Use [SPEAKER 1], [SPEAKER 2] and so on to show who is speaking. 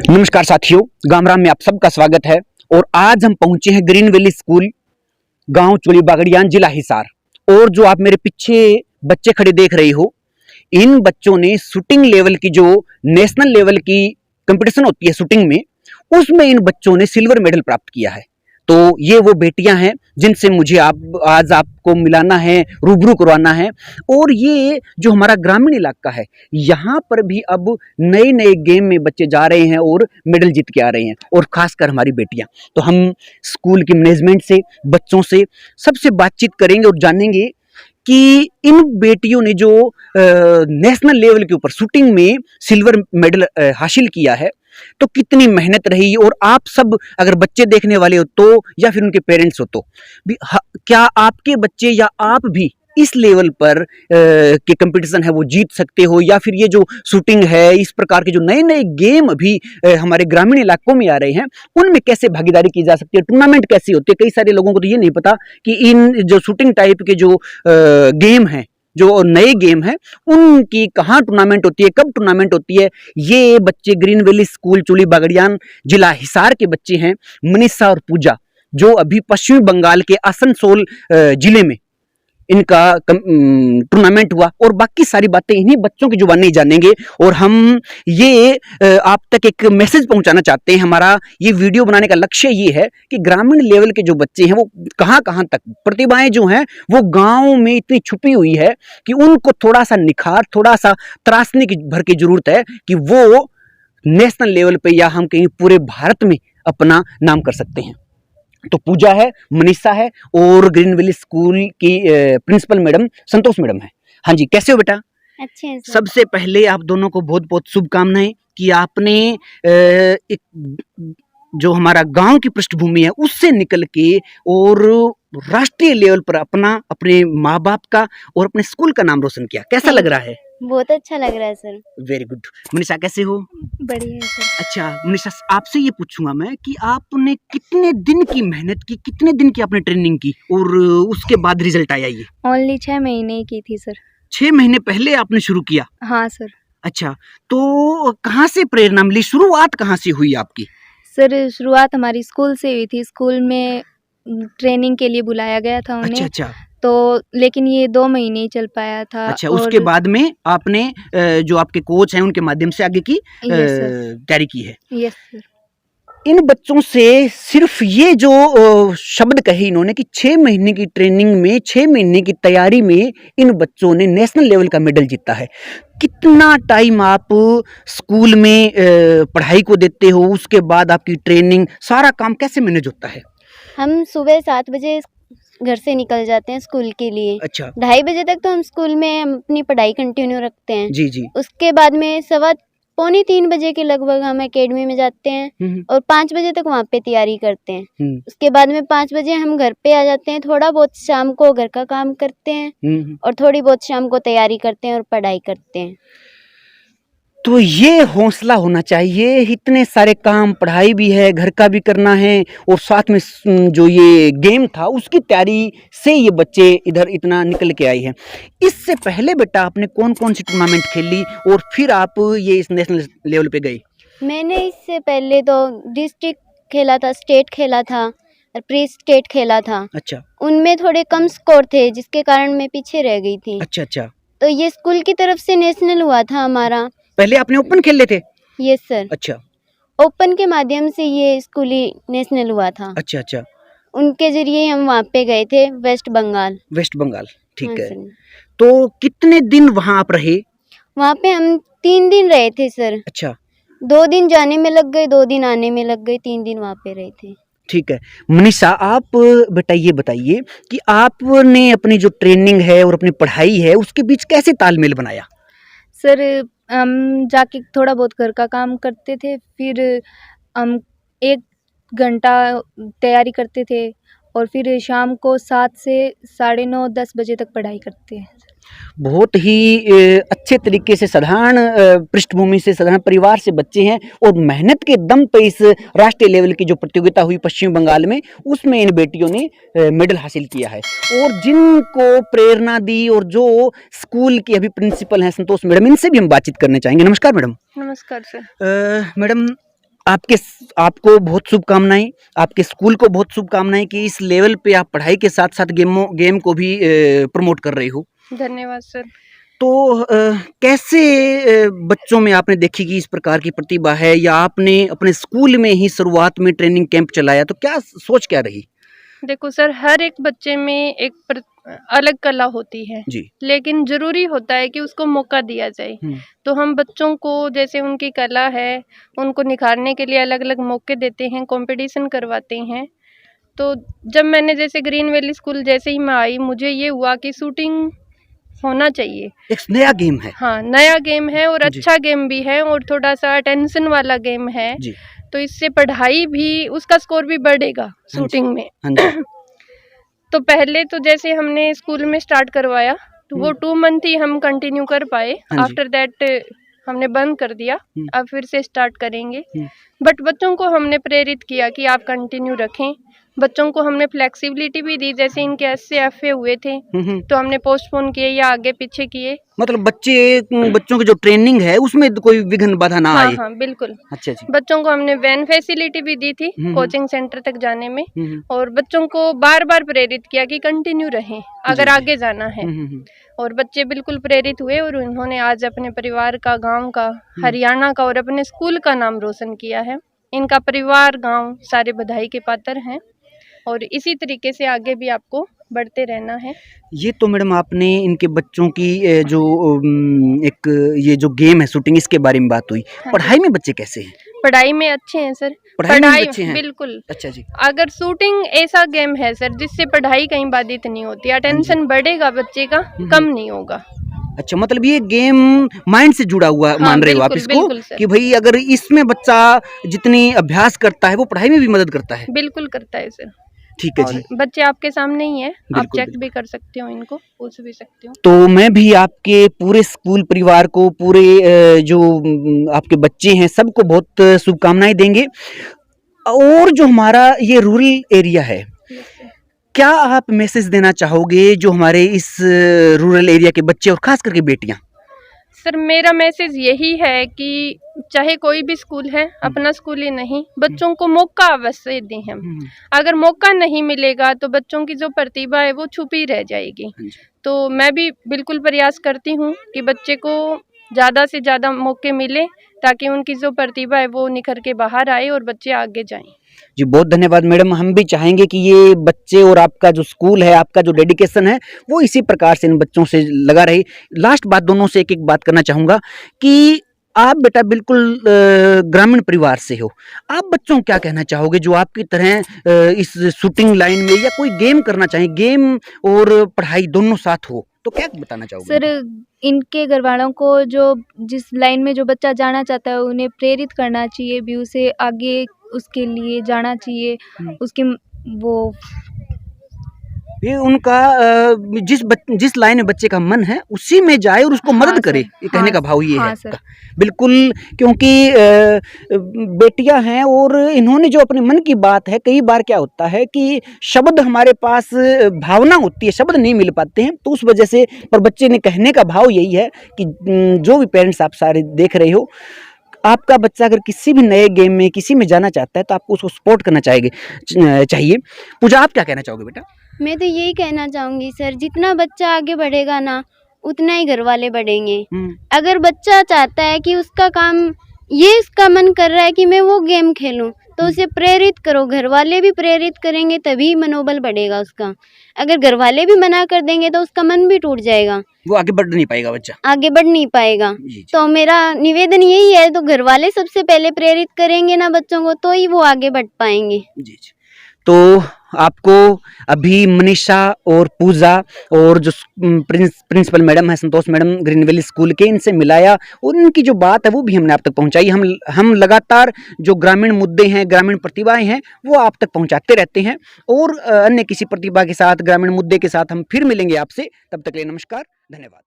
[SPEAKER 1] नमस्कार साथियों, गामराम में आप सबका स्वागत है। और आज हम पहुंचे हैं ग्रीन वैली स्कूल, गांव चोली बागड़ियान, जिला हिसार। और जो आप मेरे पीछे बच्चे खड़े देख रहे हो, इन बच्चों ने शूटिंग लेवल की, जो नेशनल लेवल की कंपटीशन होती है शूटिंग में, उसमें इन बच्चों ने सिल्वर मेडल प्राप्त किया है। तो ये वो बेटियां हैं जिनसे मुझे आज आपको मिलाना है, रूबरू करवाना है। और ये जो हमारा ग्रामीण इलाका है, यहाँ पर भी अब नए नए गेम में बच्चे जा रहे हैं और मेडल जीत के आ रहे हैं, और खासकर हमारी बेटियां। तो हम स्कूल की मैनेजमेंट से, बच्चों से, सबसे बातचीत करेंगे और जानेंगे कि इन बेटियों ने जो नेशनल लेवल के ऊपर शूटिंग में सिल्वर मेडल हासिल किया है, तो कितनी मेहनत रही। और आप सब अगर बच्चे देखने वाले हो तो, या फिर उनके पेरेंट्स हो तो भी, क्या आपके बच्चे या आप भी इस लेवल पर के कंपटीशन है वो जीत सकते हो, या फिर ये जो शूटिंग है, इस प्रकार के जो नए नए गेम अभी हमारे ग्रामीण इलाकों में आ रहे हैं, उनमें कैसे भागीदारी की जा सकती है, टूर्नामेंट कैसी होती है। कई सारे लोगों को तो ये नहीं पता कि इन जो शूटिंग टाइप के जो गेम हैं, जो नए गेम हैं, उनकी कहाँ टूर्नामेंट होती है, कब टूर्नामेंट होती है। ये बच्चे ग्रीन वैली स्कूल चोली बागड़ियान, जिला हिसार के बच्चे हैं, मनीषा और पूजा, जो अभी पश्चिमी बंगाल के आसनसोल जिले में इनका टूर्नामेंट हुआ। और बाकी सारी बातें इन्हीं बच्चों की जुबानी जानेंगे। और हम ये आप तक एक मैसेज पहुंचाना चाहते हैं। हमारा ये वीडियो बनाने का लक्ष्य ये है कि ग्रामीण लेवल के जो बच्चे हैं, वो कहाँ कहाँ तक प्रतिभाएं जो हैं वो गांव में इतनी छुपी हुई है कि उनको थोड़ा सा निखार, थोड़ा सा तराशने की भर की जरूरत है कि वो नेशनल लेवल पे, या हम कहीं पूरे भारत में अपना नाम कर सकते हैं। तो पूजा है, मनीषा है, और ग्रीन वैली स्कूल की प्रिंसिपल मैडम संतोष मैडम है। हाँ जी, कैसे हो बेटा?
[SPEAKER 2] अच्छे हैं सर।
[SPEAKER 1] सबसे पहले आप दोनों को बहुत बहुत शुभकामनाएं कि आपने एक जो हमारा गांव की पृष्ठभूमि है उससे निकल के और राष्ट्रीय लेवल पर अपने माँ बाप का और अपने स्कूल का नाम रोशन किया। कैसा लग रहा है?
[SPEAKER 2] बहुत अच्छा लग रहा है सर।
[SPEAKER 1] Very good. मनीषा कैसे हो?
[SPEAKER 2] बढ़िया है सर।
[SPEAKER 1] अच्छा मनीषा, आपसे ये पूछूंगा मैं कि आपने कितने दिन की मेहनत की, कितने दिन की आपने ट्रेनिंग की, और उसके बाद रिजल्ट आया ये?
[SPEAKER 2] ओनली 6 महीने की थी सर।
[SPEAKER 1] 6 महीने पहले आपने शुरू किया?
[SPEAKER 2] हाँ सर।
[SPEAKER 1] अच्छा, तो कहाँ से प्रेरणा मिली, शुरुआत कहाँ से हुई आपकी?
[SPEAKER 2] सर शुरुआत हमारी स्कूल से हुई थी। स्कूल में ट्रेनिंग के लिए बुलाया गया था उन्हें।
[SPEAKER 1] अच्छा।
[SPEAKER 2] तो लेकिन ये 2 महीने ही चल पाया था।
[SPEAKER 1] अच्छा, उसके बाद में आपने जो आपके कोच हैं उनके माध्यम से आगे की तैयारी की है।
[SPEAKER 2] Yes sir.
[SPEAKER 1] इन बच्चों से सिर्फ ये जो शब्द कहे इन्होंने कि 6 महीने की ट्रेनिंग में, 6 महीने की तैयारी में इन बच्चों ने नेशनल लेवल का मेडल जीता है। कितना टाइम आप स्कूल में पढ़ाई को देते हो, उसके बाद आपकी ट्रेनिंग, सारा काम कैसे मैनेज होता है?
[SPEAKER 2] हम सुबह 7 बजे घर से निकल जाते हैं स्कूल के लिए।
[SPEAKER 1] अच्छा।
[SPEAKER 2] 2:30 बजे तक तो हम स्कूल में अपनी पढ़ाई कंटिन्यू रखते हैं।
[SPEAKER 1] जी।
[SPEAKER 2] उसके बाद में 2:15-3 बजे के लगभग हम एकेडमी में जाते हैं और 5 बजे तक वहाँ पे तैयारी करते हैं। उसके बाद में 5 बजे हम घर पे आ जाते हैं। थोड़ा बहुत शाम को घर का काम करते हैं और थोड़ी बहुत शाम को तैयारी करते हैं और पढ़ाई करते हैं।
[SPEAKER 1] तो ये हौसला होना चाहिए, इतने सारे काम, पढ़ाई भी है, घर का भी करना है, और साथ में जो ये गेम था उसकी तैयारी से ये बच्चे इधर इतना निकल के आए हैं। इससे पहले बेटा आपने कौन कौन सी टूर्नामेंट खेली और फिर आप ये इस नेशनल लेवल पे गए?
[SPEAKER 2] मैंने इससे पहले तो डिस्ट्रिक्ट खेला था, स्टेट खेला था और प्री स्टेट खेला था।
[SPEAKER 1] अच्छा। उनमें
[SPEAKER 2] थोड़े कम स्कोर थे जिसके कारण मैं पीछे रह गई थी।
[SPEAKER 1] अच्छा।
[SPEAKER 2] तो ये स्कूल की तरफ से नेशनल हुआ था हमारा।
[SPEAKER 1] पहले आपने ओपन खेल लेते?
[SPEAKER 2] Yes sir.
[SPEAKER 1] अच्छा।
[SPEAKER 2] ओपन के माध्यम से ये स्कूली नेशनल हुआ था।
[SPEAKER 1] अच्छा।
[SPEAKER 2] उनके जरिए हम वहाँ पे गए थे, वेस्ट बंगाल। ठीक
[SPEAKER 1] है।
[SPEAKER 2] सर।
[SPEAKER 1] तो कितने दिन वहाँ आप रहे?
[SPEAKER 2] वहाँ पे हम 3 दिन रहे थे सर।
[SPEAKER 1] अच्छा।
[SPEAKER 2] 2 दिन जाने में लग गए, 2 दिन आने में लग गए, 3 दिन वहाँ पे रहे थे। ठीक है।
[SPEAKER 1] मनीषा, आप बेटा ये बताइए कि आपने अपनी जो ट्रेनिंग है और अपनी पढ़ाई है उसके बीच कैसे तालमेल बनाया?
[SPEAKER 2] सर हम जाके थोड़ा बहुत घर का काम करते थे, फिर हम 1 घंटा तैयारी करते थे और फिर शाम को 7 से 9:30 10 बजे तक पढ़ाई करते हैं।
[SPEAKER 1] बहुत ही अच्छे तरीके से, साधारण पृष्ठभूमि से, साधारण परिवार से बच्चे हैं, और मेहनत के दम पे इस राष्ट्रीय लेवल की जो प्रतियोगिता हुई पश्चिम बंगाल में, उसमें इन बेटियों ने मेडल हासिल किया है। और जिनको प्रेरणा दी और जो स्कूल की अभी प्रिंसिपल हैं संतोष मैडम, इनसे भी हम बातचीत करने चाहेंगे। नमस्कार मैडम।
[SPEAKER 2] नमस्कार सर।
[SPEAKER 1] मैडम, आपको बहुत शुभकामनाएं, आपके स्कूल को बहुत शुभकामनाएं कि इस लेवल पे आप पढ़ाई के साथ साथ गेम को भी प्रमोट कर रहे हो।
[SPEAKER 3] धन्यवाद सर।
[SPEAKER 1] तो कैसे बच्चों में आपने देखी कि इस प्रकार की प्रतिभा है, या आपने अपने स्कूल में ही शुरुआत में ट्रेनिंग कैंप चलाया, तो क्या सोच क्या रही?
[SPEAKER 3] देखो सर, हर एक बच्चे में एक अलग कला होती है
[SPEAKER 1] जी।
[SPEAKER 3] लेकिन जरूरी होता है कि उसको मौका दिया जाए। तो हम बच्चों को जैसे उनकी कला है उनको निखारने के लिए अलग अलग मौके देते हैं, कंपटीशन करवाते हैं। तो जब मैंने जैसे ग्रीन वैली स्कूल जैसे ही मैं आई, मुझे ये हुआ कि शूटिंग होना चाहिए।
[SPEAKER 1] एक नया गेम है।
[SPEAKER 3] हाँ, नया गेम है और
[SPEAKER 1] जी।
[SPEAKER 3] अच्छा गेम भी है और थोड़ा सा टेंशन वाला गेम है
[SPEAKER 1] जी।
[SPEAKER 3] तो इससे पढ़ाई भी, उसका स्कोर भी बढ़ेगा शूटिंग में।
[SPEAKER 1] हाँ जी।
[SPEAKER 3] तो पहले तो जैसे हमने स्कूल में स्टार्ट करवाया तो वो 2 मंथ ही हम कंटिन्यू कर पाए।
[SPEAKER 1] हाँ जी।
[SPEAKER 3] आफ्टर दैट हमने बंद कर दिया, अब फिर से स्टार्ट करेंगे।
[SPEAKER 1] हम्म।
[SPEAKER 3] बट बच्चों को हमने प्रेरित किया कि आप कंटिन्यू रखें। बच्चों को हमने फ्लेक्सिबिलिटी भी दी, जैसे इनके SC FA हुए थे तो हमने पोस्टपोन किए या आगे पीछे किए।
[SPEAKER 1] मतलब बच्चों की जो ट्रेनिंग है उसमें कोई विघ्न बाधा ना आए।
[SPEAKER 3] हाँ, बिल्कुल।
[SPEAKER 1] अच्छा जी।
[SPEAKER 3] बच्चों को हमने वैन फैसिलिटी भी दी थी कोचिंग सेंटर तक जाने में, और बच्चों को बार बार प्रेरित किया कि कंटिन्यू रहें अगर आगे जाना है। और बच्चे बिल्कुल प्रेरित हुए और उन्होंने आज अपने परिवार का, गांव का, हरियाणा का और अपने स्कूल का नाम रोशन किया है। इनका परिवार, गांव सारे बधाई के पात्र हैं और इसी तरीके से आगे भी आपको बढ़ते रहना है।
[SPEAKER 1] ये तो मैडम आपने इनके बच्चों की जो एक ये जो गेम है शूटिंग, इसके बारे में बात हुई। पढ़ाई में बच्चे कैसे हैं?
[SPEAKER 3] पढ़ाई में अच्छे हैं सर।
[SPEAKER 1] पढ़ाई में अच्छे हैं?
[SPEAKER 3] बिल्कुल।
[SPEAKER 1] अच्छा जी।
[SPEAKER 3] अगर शूटिंग ऐसा गेम है सर जिससे पढ़ाई कहीं बाधित नहीं होती, अटेंशन बढ़ेगा बच्चे का, कम नहीं होगा।
[SPEAKER 1] अच्छा, मतलब ये गेम माइंड से जुड़ा हुआ मान रहे हो आप इसको, कि भाई अगर इसमें बच्चा जितनी अभ्यास करता है वो पढ़ाई में भी मदद करता है।
[SPEAKER 3] बिल्कुल करता है सर।
[SPEAKER 1] ठीक है जी।
[SPEAKER 3] बच्चे आपके सामने ही है, आप चेक भी कर सकते हो, इनको पूछ भी सकते हो।
[SPEAKER 1] तो मैं भी आपके पूरे स्कूल परिवार को, पूरे जो आपके बच्चे हैं सबको बहुत शुभकामनाएं देंगे। और जो हमारा ये रूरल एरिया है, क्या आप मैसेज देना चाहोगे जो हमारे इस रूरल एरिया के बच्चे और खास करके बेटियां?
[SPEAKER 3] सर, मेरा मैसेज यही है कि चाहे कोई भी स्कूल है, अपना स्कूल ही नहीं, बच्चों को मौका अवश्य दें हम। अगर मौका नहीं मिलेगा तो बच्चों की जो प्रतिभा है वो छुपी रह जाएगी। तो मैं भी बिल्कुल प्रयास करती हूँ कि बच्चे को ज़्यादा से ज़्यादा मौके मिले ताकि उनकी जो प्रतिभा है वो निखर के बाहर आए और बच्चे आगे जाएं।
[SPEAKER 1] जी, बहुत धन्यवाद मैडम। हम भी चाहेंगे कि ये बच्चे और आपका जो स्कूल है, आपका जो डेडिकेशन है, वो इसी प्रकार से इन बच्चों से लगा रहे। लास्ट बात, दोनों से एक एक बात करना चाहूँगा कि आप बेटा बिल्कुल ग्रामीण परिवार से हो, आप बच्चों को क्या कहना चाहोगे जो आपकी तरह इस शूटिंग लाइन में या कोई गेम करना चाहें, गेम और पढ़ाई दोनों साथ हो, तो क्या बताना चाहोगे?
[SPEAKER 2] सर, इनके घर वालों को जो जिस लाइन में जो बच्चा जाना चाहता है उन्हें प्रेरित करना चाहिए भी, उसे आगे उसके लिए जाना चाहिए। उसके वो
[SPEAKER 1] ये उनका जिस लाइन में बच्चे का मन है उसी में जाए और उसको मदद करे, ये कहने का भाव ये है
[SPEAKER 2] सर।
[SPEAKER 1] बिल्कुल। क्योंकि बेटियां हैं और इन्होंने जो अपने मन की बात है, कई बार क्या होता है कि शब्द हमारे पास भावना होती है, शब्द नहीं मिल पाते हैं, तो उस वजह से, पर बच्चे ने कहने का भाव यही है कि जो भी पेरेंट्स आप सारे देख रहे हो, आपका बच्चा अगर किसी भी नए गेम में किसी में जाना चाहता है तो आपको उसको सपोर्ट करना चाहिए। पूजा, आप क्या कहना चाहोगे बेटा?
[SPEAKER 2] मैं तो यही कहना चाहूँगी सर, जितना बच्चा आगे बढ़ेगा ना उतना ही घर वाले बढ़ेंगे। अगर बच्चा चाहता है कि उसका काम, ये उसका मन कर रहा है कि मैं वो गेम खेलूं, तो उसे प्रेरित करो, घर वाले भी प्रेरित करेंगे तभी मनोबल बढ़ेगा उसका। अगर घर वाले भी मना कर देंगे तो उसका मन भी टूट जाएगा, वो
[SPEAKER 1] आगे बढ़ नहीं पाएगा, बच्चा आगे
[SPEAKER 2] बढ़ नहीं पाएगा। तो मेरा निवेदन यही है, तो घर वाले सबसे पहले प्रेरित करेंगे ना बच्चों को, तो ही वो आगे बढ़ पाएंगे।
[SPEAKER 1] जी। तो आपको अभी मनीषा और पूजा और जो प्रिंसिपल मैडम है, संतोष मैडम, ग्रीन वैली स्कूल के, इनसे मिलाया और उनकी जो बात है वो भी हमने आप तक पहुंचाई। हम लगातार जो ग्रामीण मुद्दे हैं, ग्रामीण प्रतिभाएं हैं, वो आप तक पहुंचाते रहते हैं और अन्य किसी प्रतिभा के साथ, ग्रामीण मुद्दे के साथ हम फिर मिलेंगे आपसे। तब तक के लिए नमस्कार, धन्यवाद।